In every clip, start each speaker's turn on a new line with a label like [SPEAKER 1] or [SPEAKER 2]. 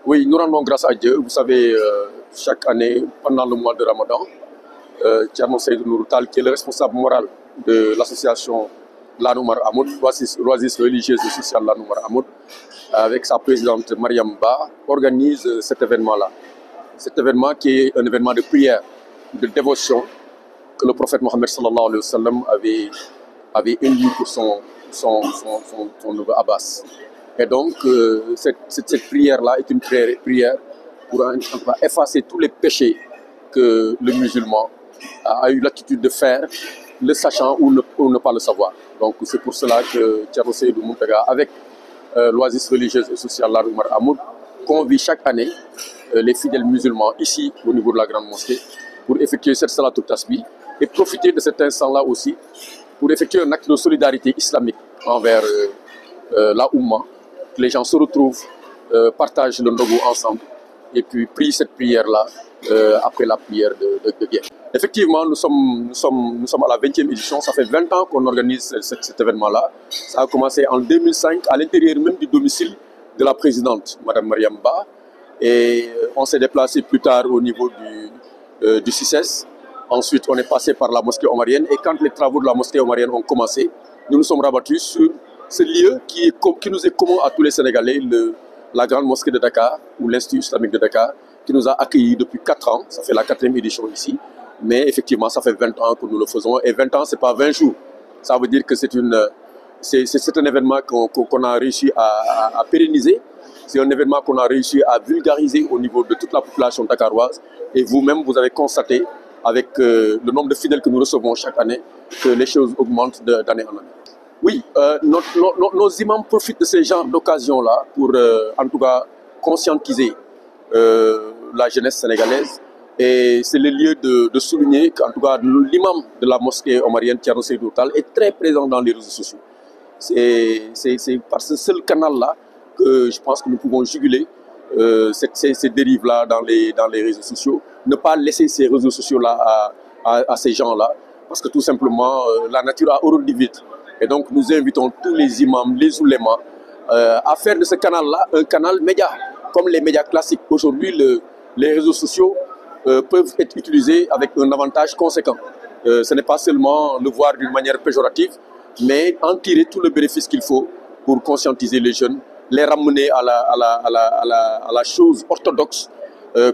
[SPEAKER 1] Oui, nous rendons grâce à Dieu. Vous savez, chaque année, pendant le mois de Ramadan, Thierno Seydou Nourou Tall, qui est le responsable moral de l'association Lanoumar Hamoud, l'Oasis religieuse et sociale Lanoumar Hamoud, avec sa présidente Mariam Ba, organise cet événement-là. Cet événement qui est un événement de prière, de dévotion, que le prophète Mohammed sallallahu alayhi wa sallam avait élu pour son neveu Abbas. Et donc, cette prière-là est une prière pour effacer tous les péchés que le musulman a eu l'attitude de faire, le sachant ou ne pas le savoir. Donc, c'est pour cela que Thierno Seydou Mountaga, avec l'Oasis religieuse et sociale Lanoumar Hamoud, convie chaque année les fidèles musulmans ici, au niveau de la grande mosquée, pour effectuer cette salatul tasbih et profiter de cet instant-là aussi pour effectuer un acte de solidarité islamique envers la Oumma. Que les gens se retrouvent, partagent le ndogu ensemble et puis prient cette prière-là après la prière de guerre. Effectivement, nous sommes à la 20e édition. Ça fait 20 ans qu'on organise cet événement-là. Ça a commencé en 2005 à l'intérieur même du domicile de la présidente, Mme Mariam Ba. Et on s'est déplacé plus tard au niveau du CICES. Ensuite, on est passé par la mosquée omarienne. Et quand les travaux de la mosquée omarienne ont commencé, nous nous sommes rabattus sur ce lieu qui nous est commun à tous les Sénégalais, la grande mosquée de Dakar, ou l'Institut islamique de Dakar, qui nous a accueillis depuis 4 ans. Ça fait la 4e édition ici. Mais effectivement, ça fait 20 ans que nous le faisons. Et 20 ans, ce n'est pas 20 jours. Ça veut dire que c'est un événement qu'on a réussi à pérenniser. C'est un événement qu'on a réussi à vulgariser au niveau de toute la population dakaroise. Et vous-même, vous avez constaté, avec le nombre de fidèles que nous recevons chaque année, que les choses augmentent d'année en année. Oui, nos imams profitent de ces genres d'occasions-là pour, en tout cas, conscientiser la jeunesse sénégalaise. Et c'est le lieu de souligner qu'en tout cas, l'imam de la mosquée omarienne, Thierno Seydou Tall, est très présent dans les réseaux sociaux. C'est par ce seul canal-là que je pense que nous pouvons juguler ces dérives-là dans les réseaux sociaux. Ne pas laisser ces réseaux sociaux-là à ces gens-là, parce que tout simplement, la nature a horreur du vide. Et donc, nous invitons tous les imams, les oulémas, à faire de ce canal-là un canal média, comme les médias classiques. Aujourd'hui, les réseaux sociaux peuvent être utilisés avec un avantage conséquent. Ce n'est pas seulement le voir d'une manière péjorative, mais en tirer tout le bénéfice qu'il faut pour conscientiser les jeunes, les ramener à la chose orthodoxe,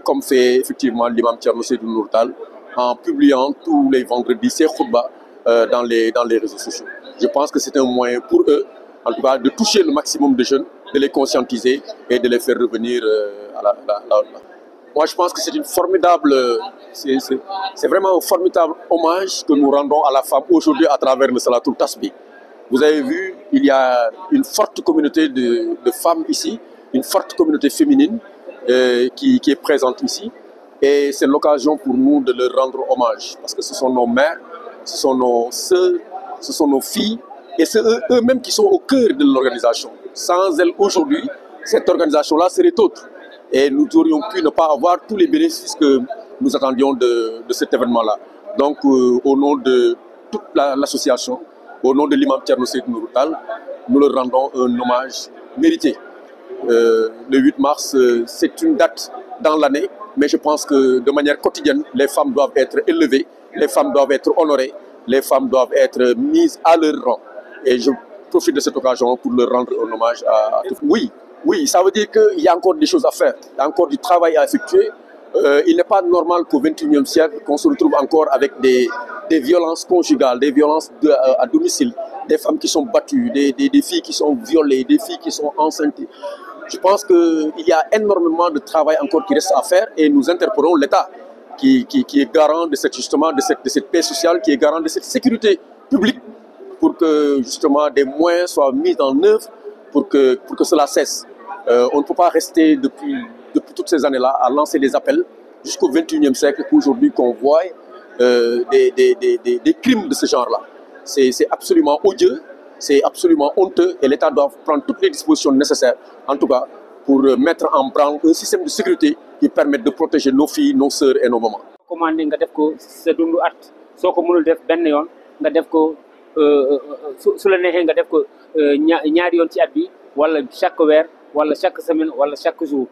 [SPEAKER 1] comme fait effectivement l'imam Thierno Seydou Nourou Tall, en publiant tous les vendredis ses khutbas dans les réseaux sociaux. Je pense que c'est un moyen pour eux, en tout cas, de toucher le maximum de jeunes, de les conscientiser et de les faire revenir Moi, je pense que c'est une formidable, c'est vraiment un formidable hommage que nous rendons à la femme aujourd'hui à travers le Salatul Tasbih. Vous avez vu, il y a une forte communauté de femmes ici, une forte communauté féminine qui est présente ici. Et c'est l'occasion pour nous de leur rendre hommage, parce que ce sont nos mères, ce sont nos sœurs, ce sont nos filles, et c'est eux-mêmes qui sont au cœur de l'organisation. Sans elles, aujourd'hui, cette organisation-là serait autre. Et nous aurions pu ne pas avoir tous les bénéfices que nous attendions de cet événement-là. Donc, au nom de toute l'association, au nom de l'imam Thierno Seydou Nourou Tall, nous leur rendons un hommage mérité. Le 8 mars, c'est une date dans l'année, mais je pense que de manière quotidienne, les femmes doivent être élevées, les femmes doivent être honorées, les femmes doivent être mises à leur rang. Et je profite de cette occasion pour leur rendre un hommage à toutes. Oui, ça veut dire qu'il y a encore des choses à faire, il y a encore du travail à effectuer. Il n'est pas normal qu'au XXIe siècle, qu'on se retrouve encore avec des violences conjugales, des violences à domicile, des femmes qui sont battues, des filles qui sont violées, des filles qui sont enceintes. Je pense qu'il y a énormément de travail encore qui reste à faire et nous interpellons l'État qui est garant de cette paix sociale, qui est garant de cette sécurité publique pour que justement des moyens soient mis en œuvre pour que cela cesse. On ne peut pas rester depuis toutes ces années-là à lancer des appels jusqu'au XXIe siècle qu'aujourd'hui qu'on voit des crimes de ce genre-là. C'est absolument odieux, c'est absolument honteux et l'État doit prendre toutes les dispositions nécessaires, en tout cas, pour mettre en branle un système de sécurité qui permette de protéger nos filles, nos sœurs et nos mamans.
[SPEAKER 2] Commandé nga def ko sa dundu at soko mënul def ben yoon nga def ko su la neexee nga def ko ñaari yoon ci at bi wala chaque weer wala chaque semaine wala chaque jour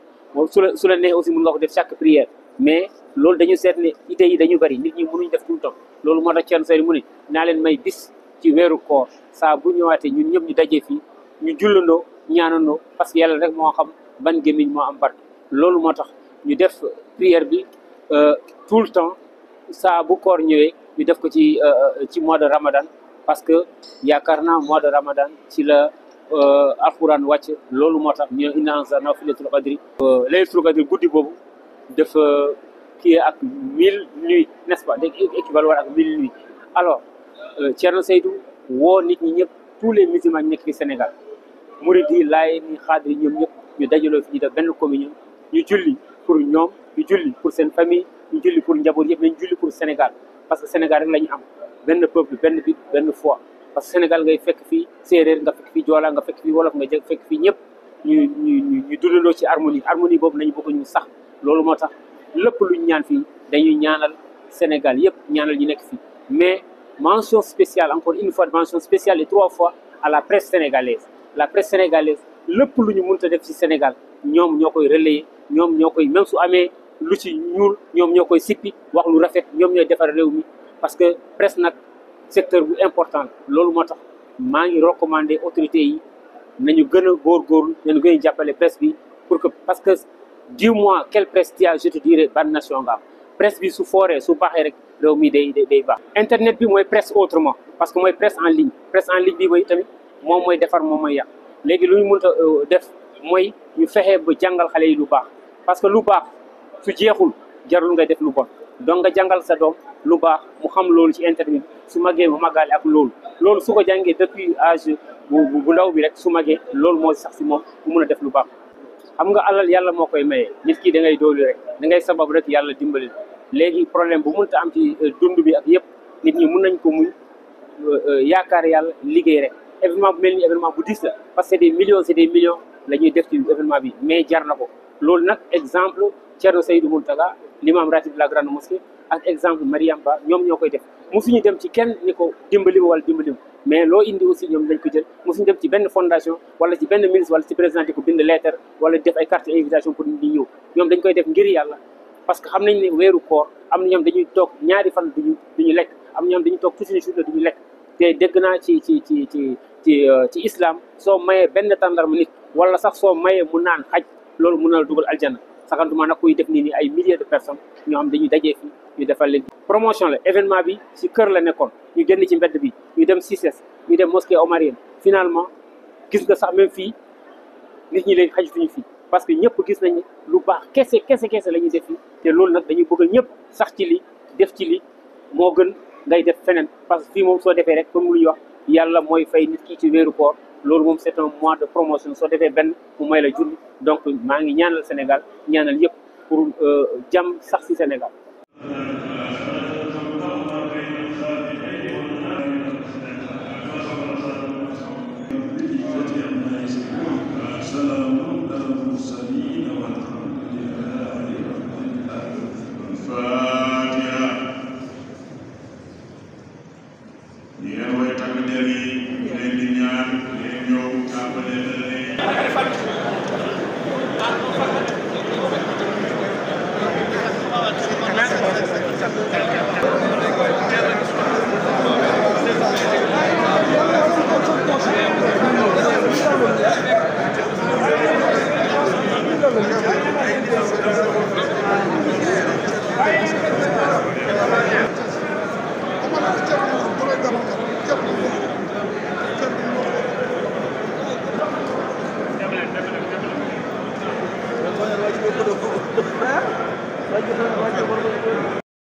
[SPEAKER 2] su la neexee aussi mun nga ko def chaque prière mais loolu dañu seet ne idées yi dañu bëri nit ñi mënuñ def tout le temps loolu moo tax Thierno Seydou mu ne naa leen may bis ci weeru koor saa bu ñëwaatee ñun ñëpp ñu dajee fii ñu jullandoo ñaanandoo parce que yàlla rek moo xam ban gémmiñ moo am barke loolu moo tax ñu def prière bi tout le temps saa bu koor ñëwee ñu def ko ci mois de Ramadan parce que yaakaar naa mois de Ramadan ci la alquran wàcc loolu moo tax ñu inna anzalnahu fi laylatul qadri laylatul qadri guddi boobu dafa kii ak 1000 nuits n'est-ce pas day équivalent ak 1000 nuits alors Thierno Seydou woo nit ñi ñëpp tous les musulmans nekk fi Sénégal murid yi Laayeen yi Xaadir yi ñoom ñëpp ñu dajaloo fi ñu def benn communion ñu julli pour ñoom ñu julli pour seen famille ñu julli pour njaboot yëpp nañ julli pour Sénégal parce que Sénégal rek la ñu am benn peuple benn but benn foi parce que Sénégal ngay fekk fii séeréer nga fekk fii joola nga fekk fii wolof nga fekk fii ñëpp ñu dundandoo ci harmonie boobu nañu bëgg ñu sax loolu moo tax lépp luñ ñaan fii dañuy ñaanal Sénégal yëpp ñaanal ñu nekk fii mais mention spéciale encore une fois mention spéciale et 3 fois à la presse sénégalaise la presse sénégalaise lépp lu ñu mënta def ci Sénégal ñoom ñoo koy relayer ñoom ñoo koy même su amee lu ci ñuul ñoom ñoo koy sippi wax lu rafet ñoom ñooy defar réew mi parce que presse nag secteur bu important loolu moo tax maa ngi recommander autorités yi nañu gën a góorgóorlu nañu gën a jàppale presse bi pour que parce que dis-moi quelle presse tu as je te dirai ban nation nga am presse bi su fooree su baaxee rek réew mi day baax. internet bi mooy presse autrement parce que mooy presse en ligne bi mooy tamit moom mooy defar moom mooy yàq léegi lu ñu mënta def mooy ñu fexe ba jàngal xale yi lu baax parce que lu baax su jeexul jarul nga def lu bon donc nga jàngal sa doom lu baax mu xam loolu ci internet su màggee mu màggaale ak loolu su ko jàngee depuis âge bu ndaw bi rek su màggee loolu moo sax si moom mu mun a def lu baax. xam nga alal yàlla moo koy maye nit ki da ngay doolu rek da ngay sabab rek yàlla dimbali léegi problème bu mënta am ci dund bi ak yëpp nit ñi mun nañ ko muñ yaakaar yàlla liggéey rek événement bu mel ni événement bu dis la parce que c'est des millions la ñuy def ci événement bi mais jar na ko loolu nag exemple Thierno Seydou Mountaga l'imam ratib de la grande mosquée ak exemple Mariam Ba ñoom ñoo koy def mosuñu dem ci kenn ni ko dimbali ma wala dimbali ma mais loo indi aussi ñoom dañ ko jël mosuñu dem ci benn fondation wala ci benn ministre wala ci président di ko bind lettre wala def ay carte invitation pour nit ñi ñëw ñoom dañ koy def ngir yàlla parce que xam nañ ne weeru koor am na ñoom dañuy toog ñaari fan duñu lekk am na ñoom dañuy toog toute une journée duñu lekk te dégg naa ci islam soo mayee benn tàndarma nit wala sax soo mayee mu naan xaj loolu mun na dugal aljana saxantuma nag kuy def nii ni ay milliers de personnes ñoo xam dañuy dajee fi ñu defal leen promotion la événement bi ci kër la nekkoon ñu génn ci mbedd bi ñu dem CICES ñu dem mosquée omarienne finalement gis nga sax même fii nit ñi léegi xajatuñu fii parce que ñëpp gis nañ lu baax kese la ñuy def fii te loolu nag dañuy bëgg ñëpp sax ci li def ci li moo gën ngay def feneen parce que fii moom soo defee rek comme lu ñuy wax yàlla mooy fay nit ki ci weeru koor loolu moom c'est un mois de promotion soo defee benn mu may la junni donc maa ngi ñaanal Sénégal ñaanal yëpp pour jàmm sax ci Sénégal.